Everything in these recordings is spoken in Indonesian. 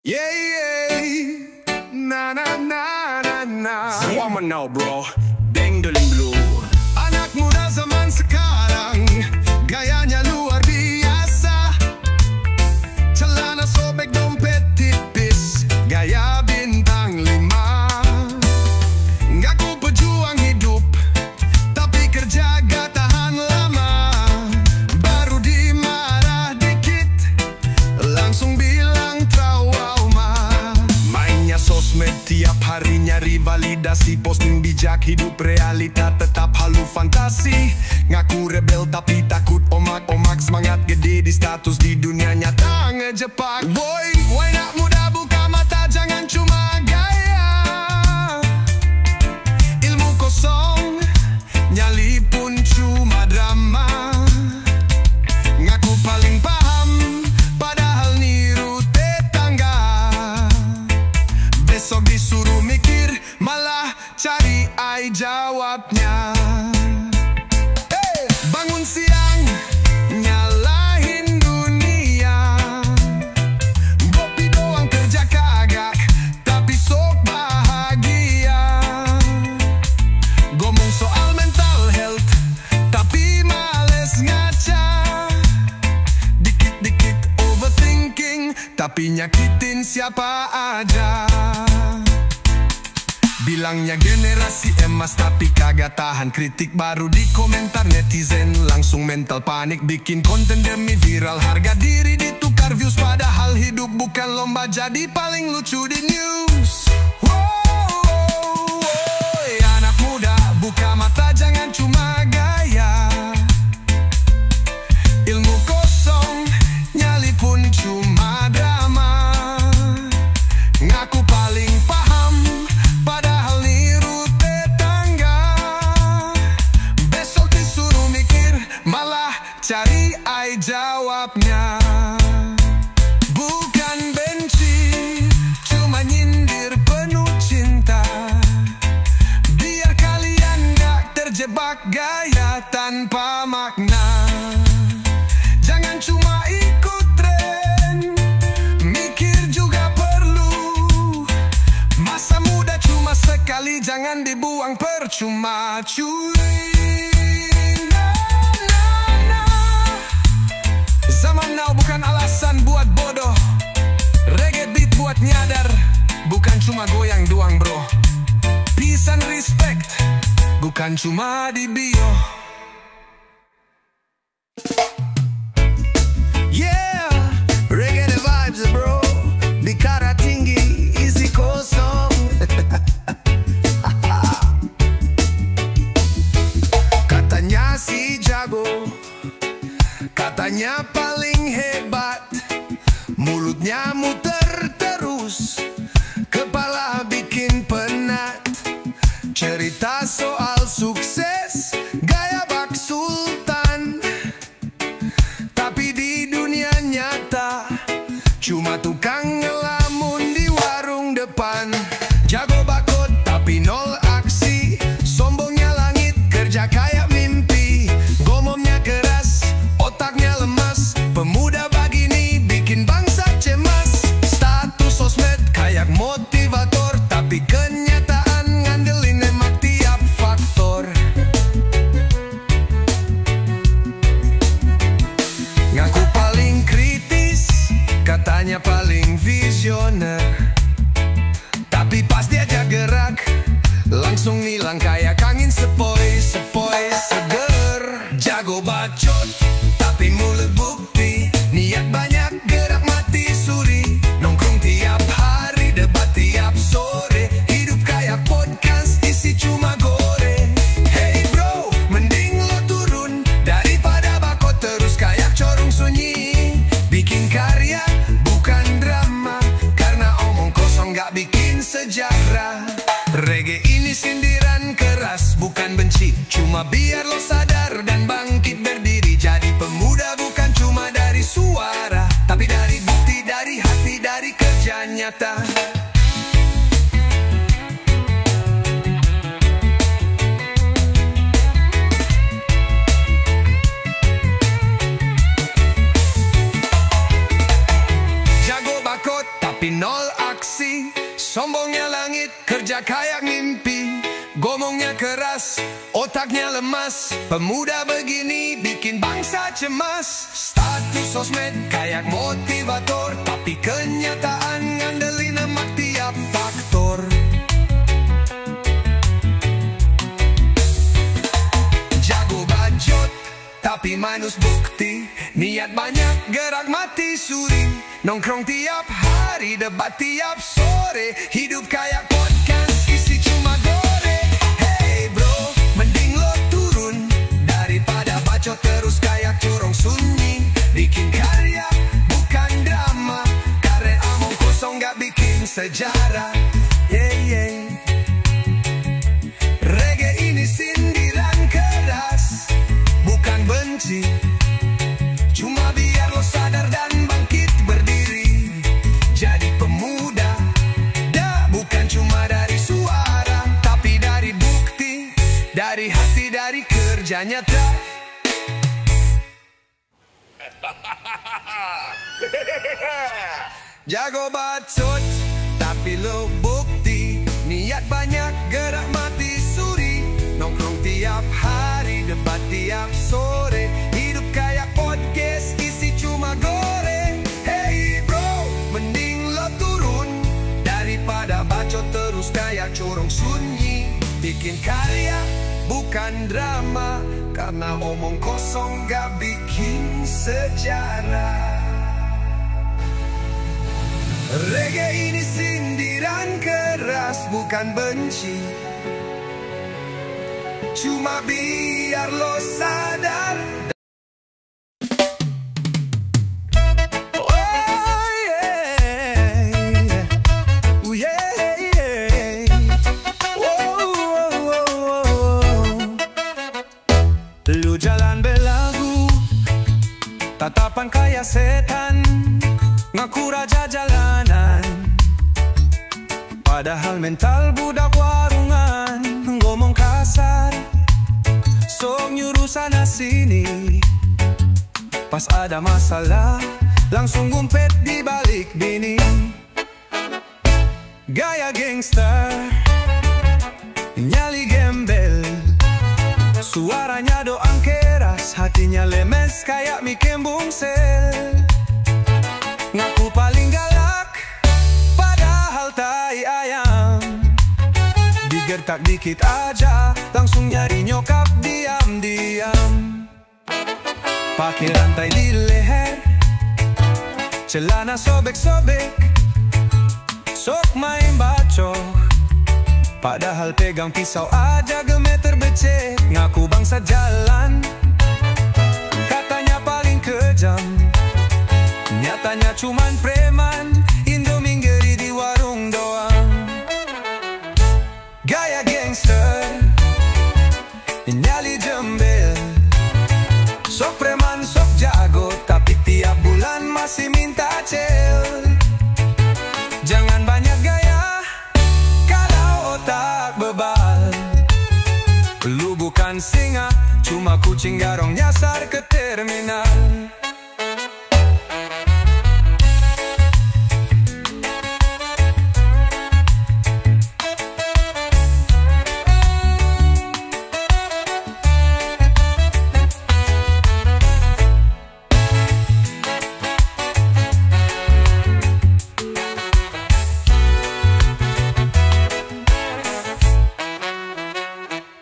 Yeah, yeah. Na na na na na. Woman now bro, Deng Doling Blue. Anak muda zaman sekarang, gayanya luar biasa. Celana sobek, dompet tipis, gaya bintang 5. Ngaku pejuang hidup, tapi kerja gak tahan lama. Baru dimarah dikit, langsung bilang trauma. Mainnya sosmed tiap harinya rivalidasi, posting bijak, hidup realita tetap halu fantasi. Ngaku rebel tapi takut omak-omak, semangat gede di status, di dunia nyata ngejepak. Boy, why nak muda buka mata, jangan cuma gaya. Ilmu kosong, nyali pun cuma drama. Ngaku paling paham, padahal niru tetangga. Besok disuruh mikir, malah cari ai jawabnya. Bangun siang, nyalahin dunia. Ngopi doang kerja kagak, tapi sok bahagia. Ngomong soal mental health, tapi males ngaca. Dikit-dikit overthinking, tapi nyakitin siapa aja. Bilangnya generasi emas tapi kagak tahan kritik, baru di komentar netizen langsung mental panik. Bikin konten demi viral, harga diri ditukar views, padahal hidup bukan lomba jadi paling lucu di news. Wow, anak muda buka mata, jangan cuma gaya. Ilmu kosong, nyali pun cuma drama. Ngaku paling paham, padahal niru tetangga. Besok disuruh mikir, malah cari ai jawabnya. Bukan benci, cuma nyindir penuh cinta. Biar kalian gak terjebak gaya tanpa makna. Jangan cuma ikut tren, mikir juga perlu. Masa muda cuma sekali, jangan dibuang percuma cuy. Na, na, na. Zaman now bukan alasan buat bodoh. Reggae beat buat nyadar, bukan cuma goyang doang bro. Peace and respect, bukan cuma di bio. Yeah, reggae the vibes bro. Bicara tinggi, isi kosong. Katanya si jago, katanya paling hebat. Mulutnya muter terus, kepala bikin penat. Cerita soal sukses, gaya bak sultan. Tapi di dunia nyata, cuma tukang ngelamun di warung depan. Jago bakot tapi nol aksi, sombongnya langit, kerja kayak mimpi. Ngomongnya keras, otaknya lemas. Pemuda begini bikin bangsa cemas. Status sosmed kayak motivator, tapi kenyataan ngandelin emak tiap faktor. Ngaku paling kritis, katanya paling visioner. Tapi pas diajak gerak, langsung hilang kayak angin sepoi-sepoi seger. Jago bacot, tapi mulut bukti. Niat banyak, gerak mati suri. Nongkrong tiap hari, debat tiap sore. Hidup kayak podcast, isi cuma gore. Hey bro, mending lo turun daripada bakot terus kayak corong sunyi. Bikin karya, bukan drama, karena omong kosong gak bikin sejarah. Reggae ini sindiran keras, bukan benci, cuma biar lo sadar dan bangkit berdiri. Jadi pemuda bukan cuma dari suara, tapi dari bukti, dari hati, dari kerja nyata. Jago bakot tapi nol aksi. Sombongnya langit, kerja kayak mimpi. Ngomongnya keras, otaknya lemas. Pemuda begini bikin bangsa cemas. Status sosmed kayak motivator, tapi kenyataan ngandelin emak tiap faktor. Jago bacot, tapi minus bukti. Niat banyak, gerak mati suri. Nongkrong tiap hari, debat tiap sore. Hidup kayak podcast, isi cuma gore. Hey bro, mending lo turun daripada bacot terus kayak corong sunyi. Bikin karya, bukan drama. Karena omong kosong gak bikin sejarah. Reggae ini sindiran keras, bukan benci. Cuma biar lo sadar dan bangkit berdiri. Jadi pemuda, bukan cuma dari suara, tapi dari bukti, dari hati, dari kerja nyata. Jago bacot, tapi lo bukti. Niat banyak, gerak mati suri. Nongkrong tiap hari, debat tiap sore. Hidup kayak podcast, isi cuma goreng. Hey bro, mending lo turun daripada bacot terus kayak corong sunyi. Bikin karya, bukan drama. Karena omong kosong gak bikin sejarah. Reggae ini sindiran keras, bukan benci. Cuma biar lo sadar. Lu jalan belagu, tatapan kayak setan. Ngaku raja jalanan, padahal mental budak warungan. Ngomong kasar, sok nyuruh sana sini. Pas ada masalah, langsung ngumpet di balik bini. Gaya gangster, nyali gembel. Suaranya doang keras, hatinya lemes kayak mie kembung sel. Ngaku paling galak, padahal tai ayam. Digertak dikit aja, langsung nyari nyokap diam-diam. Pakai rantai di leher, celana sobek-sobek. Sok main bacok, padahal pegang pisau aja gemeter becek. Ngaku bangsa jalan, katanya paling kejam. Nyatanya cuman preman, Indomie geri di warung doang. Gaya gangster, nyali jembel. Sok preman, sok jago, tapi tiap bulan masih minta cel. Jangan banyak gaya, kalau otak bebal. Lu bukan singa, cuma kucing garong nyasar ke terminal.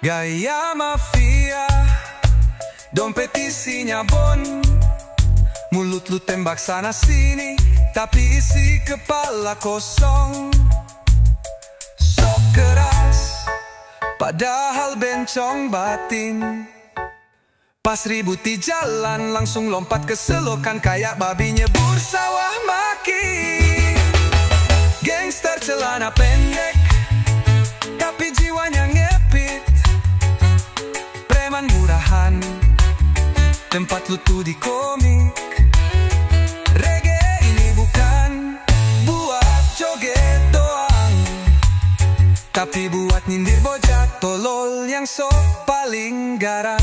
Gaya mafia, dompet isinya bon. Mulut lu tembak sana sini, tapi isi kepala kosong. Sok keras, padahal bencong batin. Pas ribut di jalan, langsung lompat ke selokan kayak babi nyebur sawah maki. Gangster celana pendek, tapi jiwanya ngepit. Preman murahan, tempat lu tuh di komik. Reggae ini bukan buat joget doang, tapi buat nyindir bocah tolol yang sok paling garang.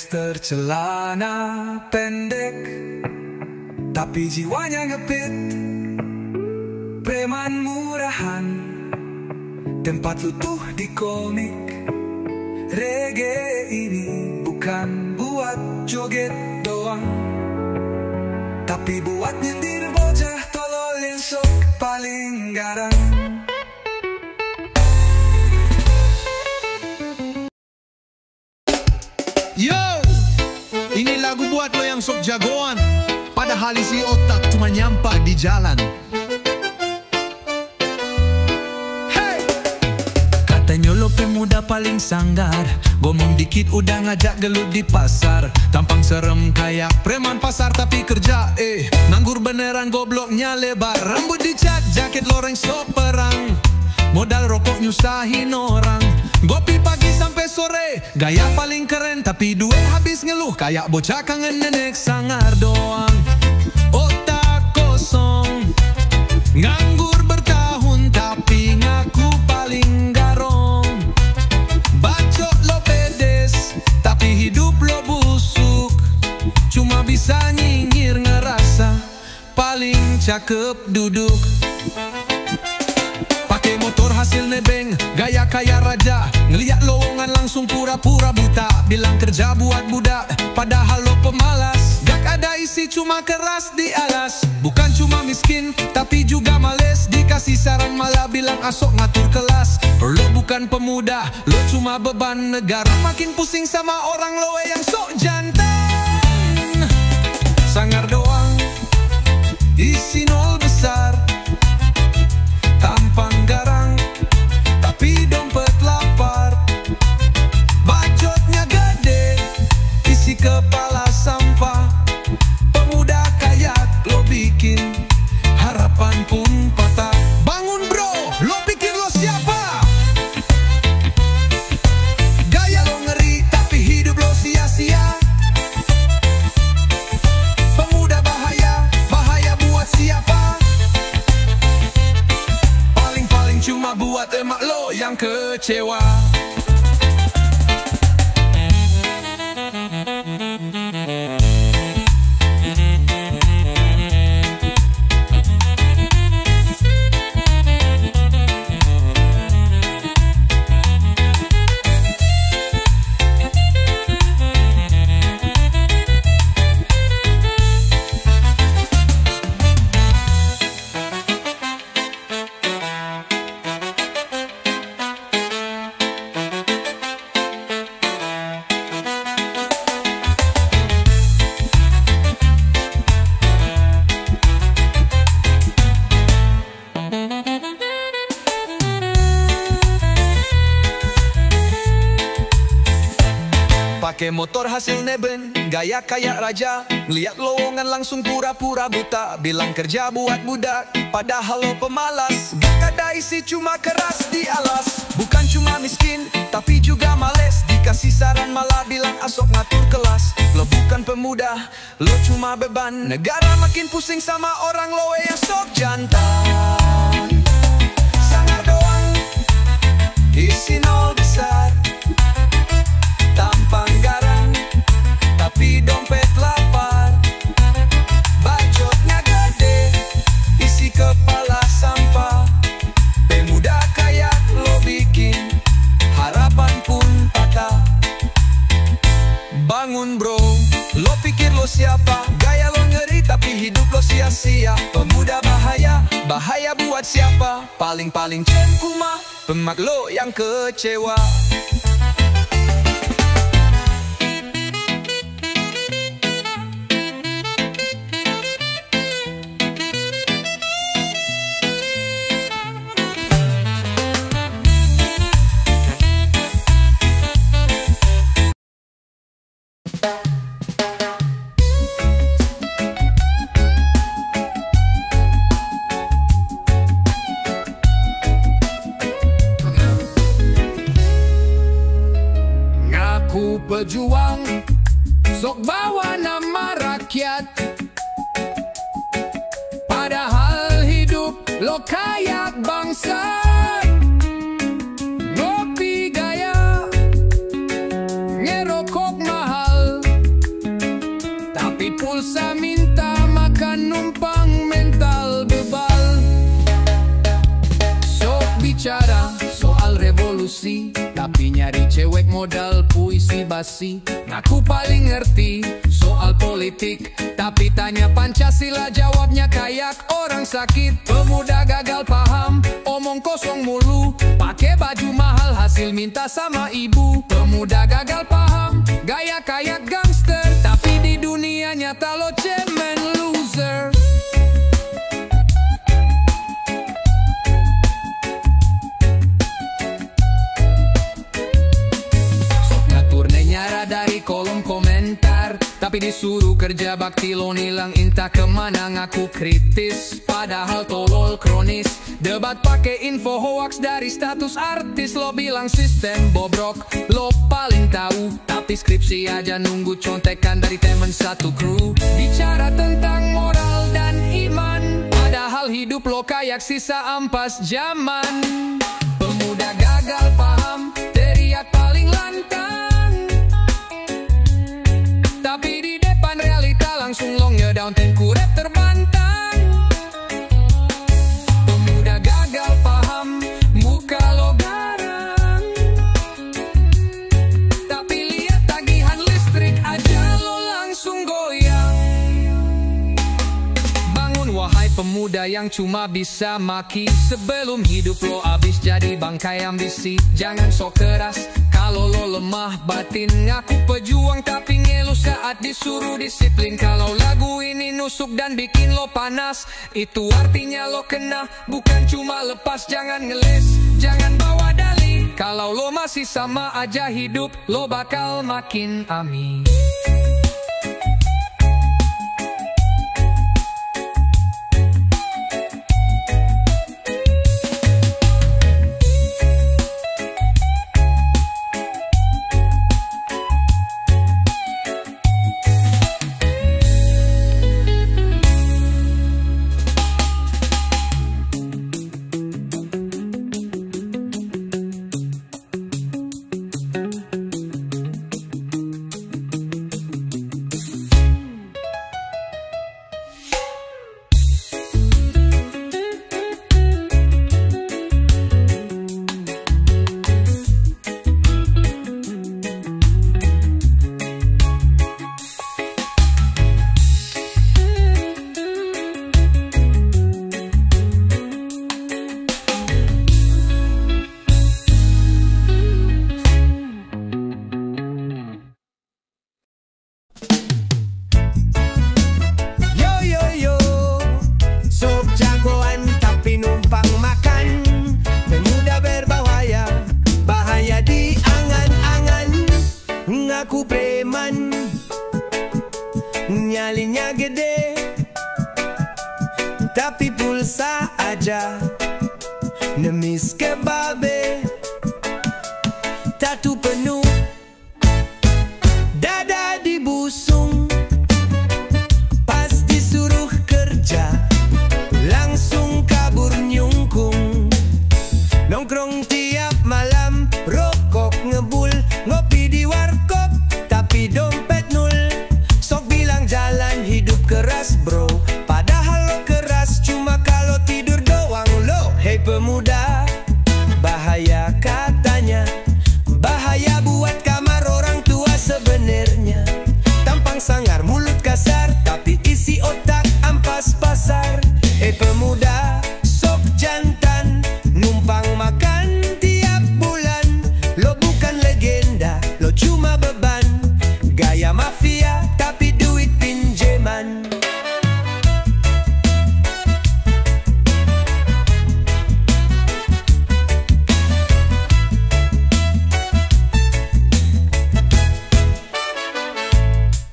gangster celana pendek, tapi jiwanya ngepit. Preman murahan, tempat lutuh di komik. Reggae ini bukan buat joget doang, tapi buat nyindir bocah tolol yang sok paling garang. Yo, ini lagu buat lo yang sok jagoan, padahal isi otak cuma nyampah di jalan. Hey! Katanya lo pemuda paling sanggar, ngomong dikit udah ngajak gelut di pasar. Tampang serem kayak preman pasar tapi kerja nganggur beneran, gobloknya lebar. Rambut dicat, jaket loreng sok perang, modal rokok nyusahin orang. Gopi pagi sampai sore, gaya paling keren, tapi duit habis ngeluh kayak bocah kangen nenek sangar doang. Otak kosong, nganggur bertahun tapi ngaku paling garong. Bacot lo pedes, tapi hidup lo busuk, cuma bisa nyinyir ngerasa paling cakep duduk. Pakai motor hasil nebeng, gaya kaya raja, ngeliat lowongan langsung pura-pura buta. Bilang kerja buat budak, padahal lo pemalas. Gak ada isi cuma keras di alas. Bukan cuma miskin, tapi juga males. Dikasih saran malah bilang asok ngatur kelas. Lo bukan pemuda, lo cuma beban negara. Makin pusing sama orang lo yang sok jantan. Sangar doang, isi nol besar. Tampang garang, tapi dompet lapar. Bacotnya gede, isi kepala sampah. Pemuda kayak lo bikin harapan pun patah. Bangun bro, lo pikir lo siapa? Gaya lo ngeri, tapi hidup lo sia-sia. Pemuda bahaya, bahaya buat siapa? Cuma buat emak lo yang kecewa. Pakai motor hasil neben, gaya kayak raja, ngeliat lowongan langsung pura-pura buta. Bilang kerja buat budak, padahal lo pemalas. Gak ada isi cuma keras di alas. Bukan cuma miskin, tapi juga males. Dikasih saran malah bilang asok ngatur kelas. Lo bukan pemuda, lo cuma beban negara. Makin pusing sama orang lo yang sok jantan. Sangar doang, isi nol besar. Tampang garang, tapi dompet lapar. Bacotnya gede, isi kepala sampah. Pemuda kayak lo bikin harapan pun patah. Bangun bro, lo pikir lo siapa? Gaya lo ngeri, tapi hidup lo sia-sia. Pemuda bahaya, bahaya buat siapa? Paling-paling cengkuma, pemak lo yang kecewa. Pejuang, sok bawa nama rakyat, padahal hidup lo kayak bangsa. Ngopi gaya, ngerokok mahal, solusi, tapi nyari cewek modal puisi basi. Ngaku paling ngerti soal politik, tapi tanya Pancasila jawabnya kayak orang sakit. Pemuda gagal paham, omong kosong mulu, pakai baju mahal hasil minta sama ibu. Pemuda gagal paham, gaya kayak gangster, tapi di dunia nyata lo cemen loser. Dari kolom komentar, tapi disuruh kerja bakti lo nilang entah kemana. Ngaku kritis padahal tolol kronis, debat pakai info hoax dari status artis. Lo bilang sistem bobrok lo paling tahu, tapi skripsi aja nunggu contekan dari temen satu kru. Bicara tentang moral dan iman, padahal hidup lo kayak sisa ampas zaman. Pemuda gagal paham, teriak paling lantang, tapi di depan realita langsung long ngedown tengku rap terbantang. Pemuda gagal paham, muka lo garang, tapi lihat tagihan listrik aja lo langsung goyang. Bangun wahai pemuda yang cuma bisa maki, sebelum hidup lo abis jadi bangkai ambisi. Jangan sok keras kalau lo lemah batin, ngaku pejuang tapi ngeluh saat disuruh disiplin. Kalau lagu ini nusuk dan bikin lo panas, itu artinya lo kena, bukan cuma lepas. Jangan ngeles, jangan bawa dalih, kalau lo masih sama aja hidup lo bakal makin amin. Aku preman, nyalinya gede, tapi pulsa aja nemis ke babe. Tatu penuh, dada dibusung, pas disuruh kerja langsung kabur nyungkung. Nongkrong tiap malam, rokok ngebul, ngopi di warkop, tapi dompet nul. Sok bilang jalan hidup keras bro, padahal lo keras cuma kalau tidur doang lo. Hei pemuda, bahaya katanya, bahaya buat kamar orang tua sebenarnya. Tampang sangar, mulut kasar, tapi isi otak ampas pasar. Hei pemuda, sok jantan, numpang makan tiap bulan. Lo bukan legenda, lo cuma beban. Gaya mafia tapi duit pinjeman.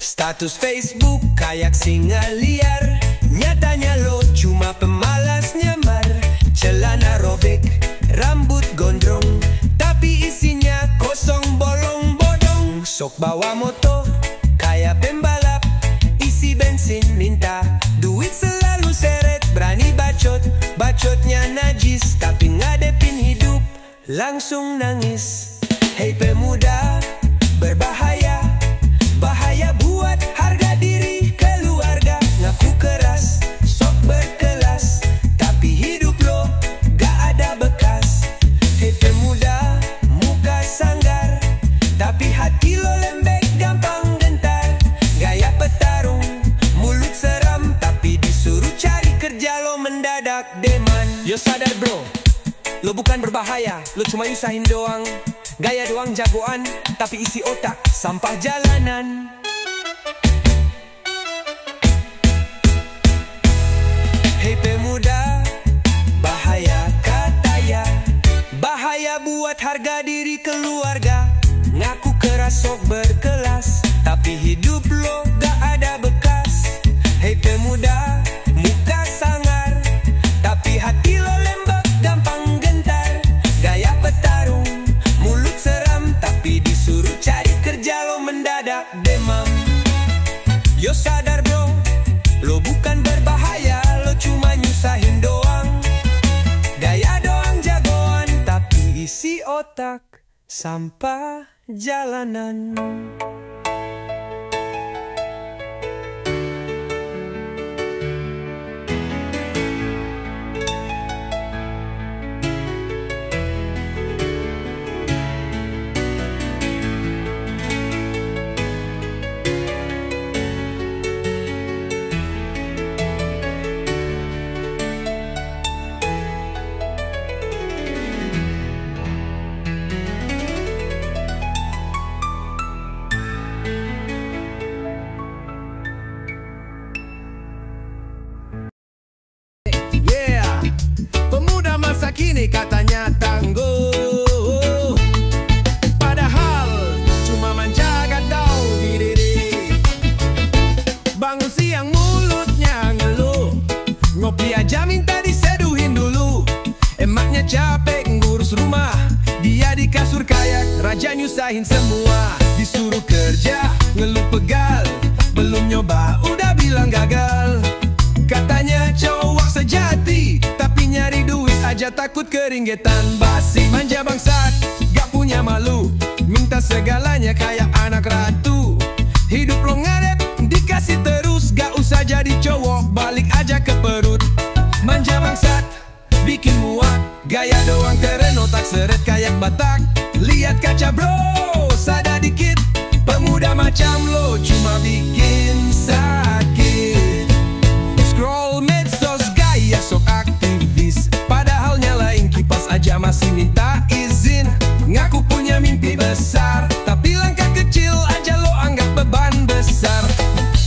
Status Facebook kayak singa liar, nyatanya lo cuma pemalas nyamar. Celana robek, rambut gondrong, tapi isinya kosong bolong bodong. Sok bawa motor kayak pembalap, isi bensin minta duit selalu seret. Berani bacot, bacotnya najis, tapi ngadepin hidup langsung nangis. Hei pemuda, berbahaya, bahaya buat harga diri keluarga. Ngaku keras, sok berkelas, tapi hidup lo gak ada bekas. Hei pemuda, bro, lo bukan berbahaya, lo cuma nyusahin doang. Gaya doang jagoan, tapi isi otak sampah jalanan. Hei pemuda, bahaya katanya, bahaya buat harga diri keluarga. Ngaku keras sok berkelas, tapi hidup lo gak ada bekas. Hei pemuda, muka sangar, tapi hati lo lembek gampang gentar. Gaya petarung, mulut seram, tapi disuruh cari kerja lo mendadak demam. Yo sadar bro, lo bukan berbahaya, lo cuma nyusahin doang. Gaya doang jagoan, tapi isi otak sampah jalanan. Kini katanya tangguh, padahal cuma menjaga daun diri. Bangun siang mulutnya ngeluh, ngopi aja minta diseduhin dulu. Emaknya capek ngurus rumah, dia di kasur kayak raja nyusahin semua. Disuruh kerja ngeluh pegal, belum nyoba udah bilang gagal. Katanya cowok sejati, tapi nyari duit aja takut keringgetan basi. Manja bangsat, gak punya malu, minta segalanya kayak anak ratu. Hidup lo ngaret, dikasih terus, gak usah jadi cowok, balik aja ke perut. Manja bangsat, bikin muak, gaya doang keren, otak seret kayak Batak. Lihat kaca bro, sadar dikit, pemuda macam lo cuma bikin sakit. Scroll medsos gaya sok aktivis, padahal nyalain kipas aja masih minta izin. Ngaku punya mimpi besar, tapi langkah kecil aja lo anggap beban besar.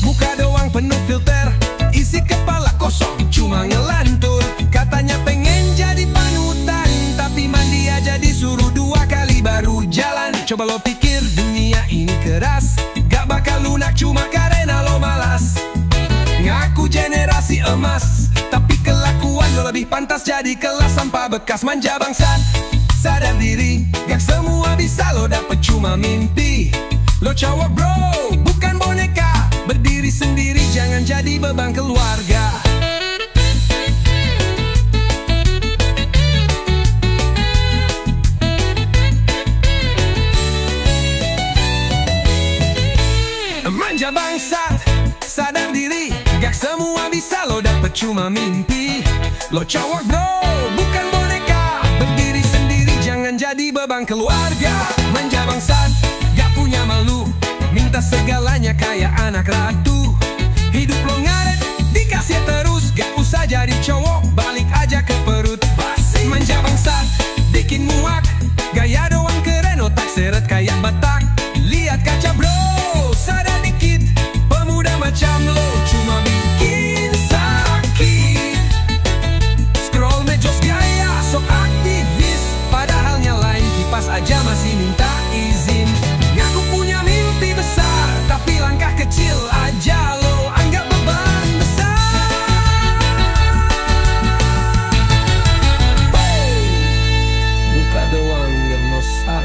Muka doang penuh filter, isi kepala kosong cuma ngelantur. Katanya pengen jadi panutan, tapi mandi aja disuruh 2 kali baru jalan. Coba lo pikir dunia ini keras, gak bakal lunak cuma karena lo malas. Ngaku generasi emas, tapi kelakuan lo lebih pantas jadi kelas sampah bekas. Manja bangsat, sadar diri, gak semua bisa lo dapet cuma mimpi. Lo cowok bro, bukan boneka, berdiri sendiri jangan jadi beban keluarga. Manja bangsat, sadar diri, gak semua bisa lo dapet cuma mimpi. Lo cowok bro, bukan boneka, berdiri sendiri jangan jadi beban keluarga. Manja bangsat, gak punya malu, minta segalanya kayak anak ratu. Hidup lo ngaret, dikasih terus, gak usah jadi cowok, balik aja ke perut. Manja bangsat, bikin muak, gaya doang keren, otak seret kayak Batak. Lihat kaca bro, sadar dikit, pemuda macam lo cuma bikin sakit. Scroll medsos gaya sok aktivis, padahal nyalain kipas aja masih minta izin. Ngaku punya mimpi besar, tapi langkah kecil aja lo anggap beban besar. Buka doang ngernosar.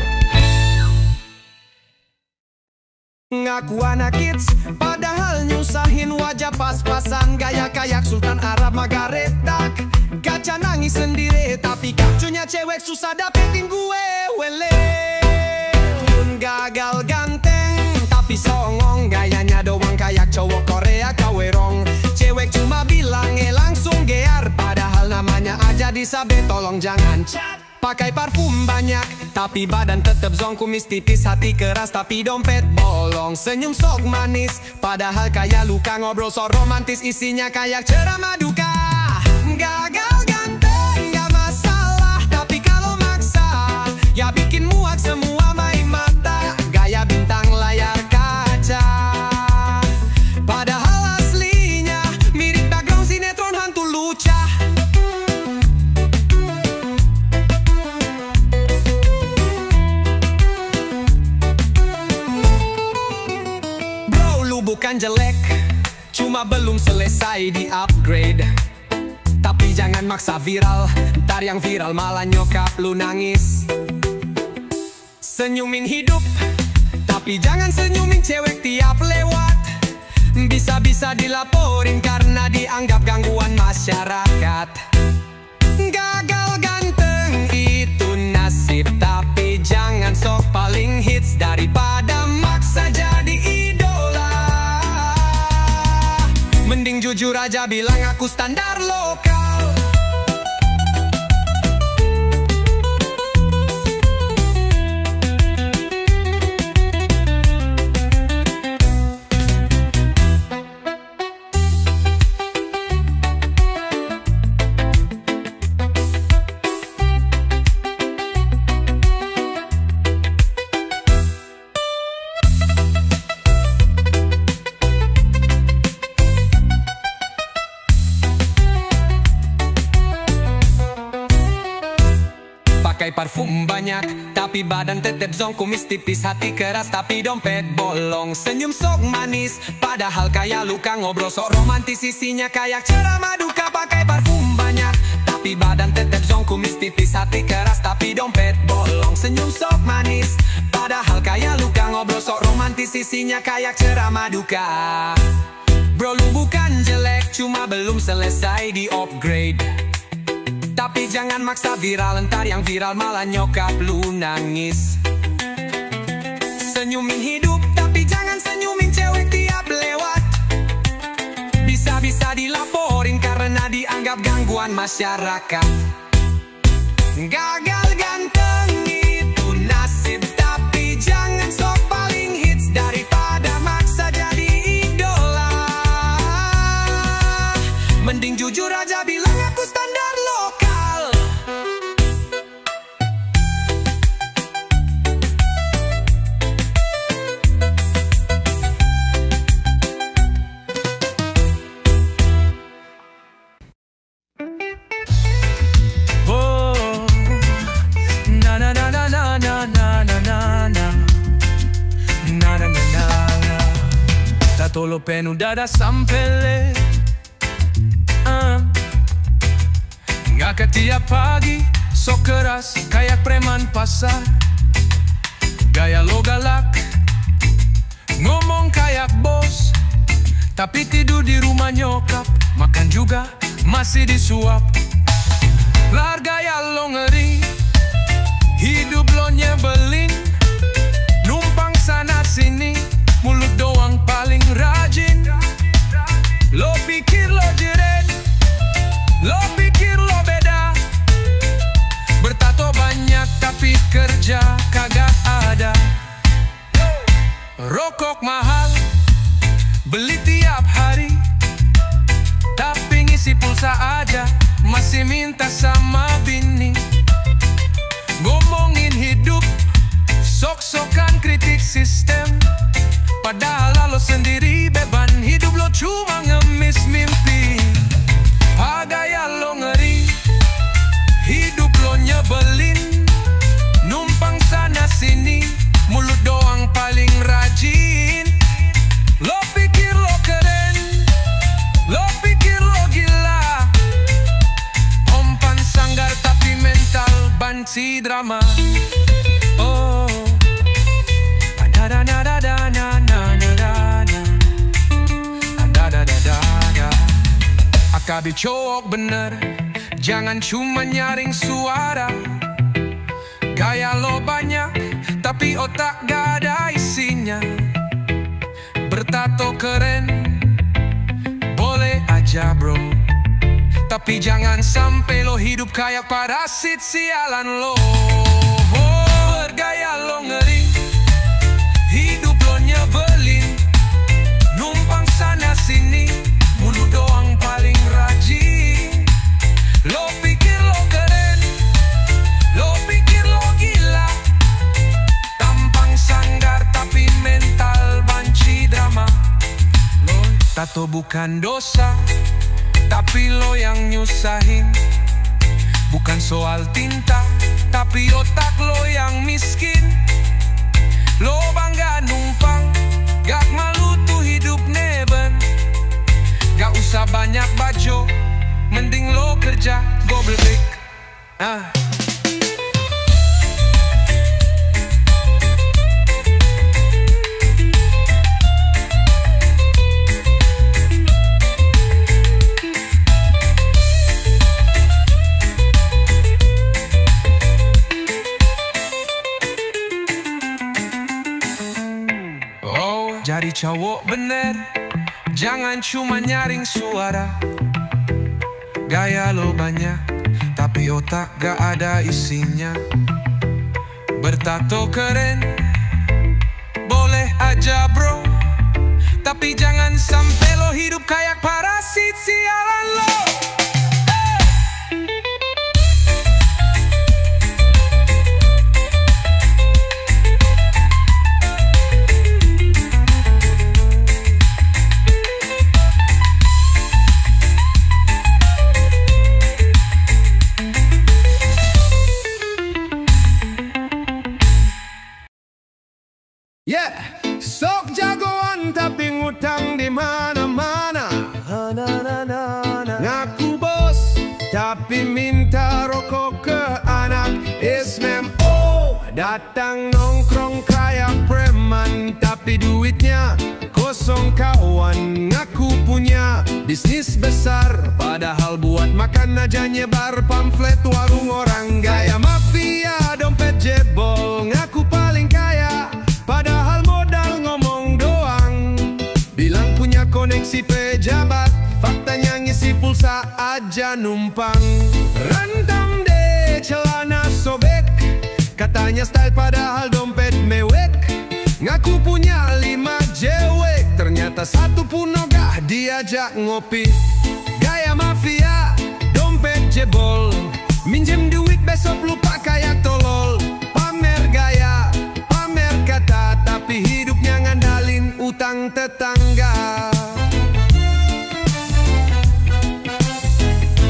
Ngaku anak kids, padahal nyusahin wajah pas-pasan. Gaya kayak Sultan Arab Magaretak, kaca nangis sendiri, tapi kacunya cewek susah dapetin gue. Wele gagal ganteng, tapi songong, gayanya doang kayak cowok Korea kawerong. Cewek cuma bilang langsung gear, padahal namanya aja disabe. Tolong jangan pakai parfum banyak, tapi badan tetep zong. Kumis tipis, hati keras, tapi dompet bolong. Senyum sok manis, padahal kayak luka. Ngobrol sok romantis, isinya kayak ceramah duka. Gagal ganteng, gak masuk bukan jelek, cuma belum selesai di upgrade. Tapi jangan maksa viral, ntar yang viral malah nyokap lu nangis. Senyumin hidup, tapi jangan senyumin cewek tiap lewat. Bisa-bisa dilaporin karena dianggap gangguan masyarakat. Gagal ganteng itu nasib, tapi jangan sok paling hits daripada maksa jadi idola. Mending jujur aja bilang aku standar lokal. Pakai parfum banyak, tapi badan tetep zonk. Kumis tipis, hati keras, tapi dompet bolong. Senyum sok manis, padahal kayak luka. Ngobrol sok romantis, isinya kayak ceramah duka. Pakai parfum banyak, tapi badan tetep zonk. Kumis tipis, hati keras, tapi dompet bolong. Senyum sok manis, padahal kayak luka. Ngobrol sok romantis, isinya kayak ceramah duka. Bro, lu bukan jelek, cuma belum selesai di upgrade. Tapi jangan maksa viral, ntar yang viral malah nyokap lu nangis. Senyumin hidup, tapi jangan senyumin cewek tiap lewat. Bisa-bisa dilaporin karena dianggap gangguan masyarakat. Gagal ganteng itu nasib, tapi jangan sok paling hits daripada maksa jadi idola. Mending jujur aja bilang aku standar lokal. Tolo penudada sampele nggak ketiap pagi, sok keras kayak preman pasar. Gaya lo galak, ngomong kayak bos, tapi tidur di rumah nyokap. Makan juga masih disuap. Lar gaya lo ngeri, hidup lo nyebelin. Numpang sana sini, mulut doang paling rajin. Lo pikir lo jeret, lo pikir lo beda. Bertato banyak tapi kerja kagak ada. Rokok mahal, beli tiap hari, tapi ngisi pulsa aja masih minta sama bini. Ngomongin hidup, sok-sokan kritik sistem, padahal lo sendiri beban hidup lo cuma ngemis mimpi. Gaya lo ngeri, hidup lo nyebelin. Numpang sana sini, mulut doang paling rajin. Lo pikir lo keren, lo pikir lo gila. Umpan sanggar tapi mental banci drama. Oh, Akabi cowok bener, jangan cuma nyaring suara. Gaya lo banyak, tapi otak gak ada isinya. Bertato keren, boleh aja bro, tapi jangan sampai lo hidup kayak parasit sialan lo. Bergaya lo ngeri, hidup lo nyebelin. Numpang sana sini, mulut doang paling rajin. Lo pikir lo keren, lo pikir lo gila. Tampang sanggar tapi mental banci drama. Lo tato bukan dosa, tapi lo yang nyusahin. Bukan soal tinta, tapi otak lo yang miskin. Lo bangga numpang, gak malu tuh hidupnya. usah banyak baju, mending lo kerja double break. Jadi cowok bener, jangan cuma nyaring suara. Gaya lo banyak, tapi otak gak ada isinya. Bertato keren, boleh aja bro, tapi jangan sampai lo hidup kayak parasit, sialan lo. Sok jagoan tapi ngutang di mana-mana. Ngaku bos tapi minta rokok ke anak. SMO datang nongkrong kayak preman, tapi duitnya kosong kawan. Ngaku punya bisnis besar, padahal buat makan aja nyebar pamflet warung orang. Gaya mafia, dompet jebol, ngaku paling kaya, padahal modal ngomong doang. Bilang punya koneksi pejabat, faktanya ngisi pulsa aja numpang. Rantang deh celana sobek, katanya style padahal dompet mewek. Ngaku punya 5 jewek, ternyata satu pun ogah diajak ngopi. Gaya mafia, dompet jebol, minjem duit besok lupa kayak tolol. Pamer gaya, pamer kata, tapi hidupnya ngandalin utang tetangga.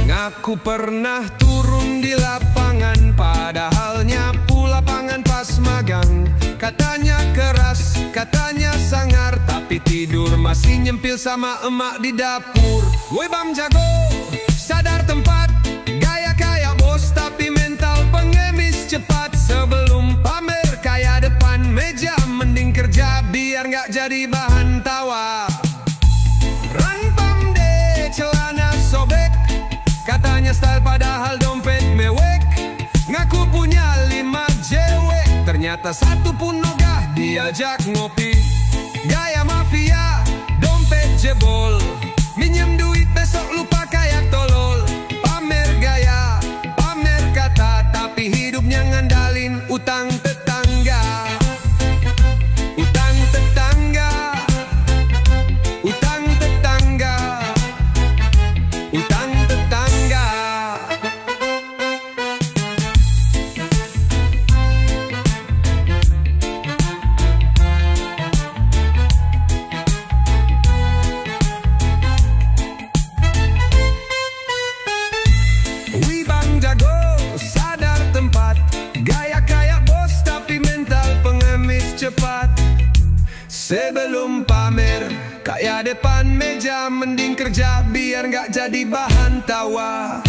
Ngaku pernah turun di lapangan, padahal nyapu lapangan pas magang. Katanya keras, katanya sangar, tapi tidur masih nyempil sama emak di dapur. Woi bang jago, sadar tempat, gaya kayak bos tapi mental pengemis cepat. Sebelum pamer kaya depan meja, mending kerja biar nggak jadi bahan tawa. Ranpam deh celana sobek, katanya style padahal dompet mewek. Ngaku punya 5 jewek, ternyata satu pun ogah diajak ngopi. Gaya mafia, dompet jebol, minjem duit besok lupa kayak tolol. Pamer gaya, pamer kata, tapi hidupnya ngandalin utang tetangga. Utang tetangga, utang tetangga, utang tetangga. Sadar tempat, gaya kayak bos tapi mental pengemis cepat. Sebelum pamer kayak depan meja, mending kerja biar nggak jadi bahan tawa.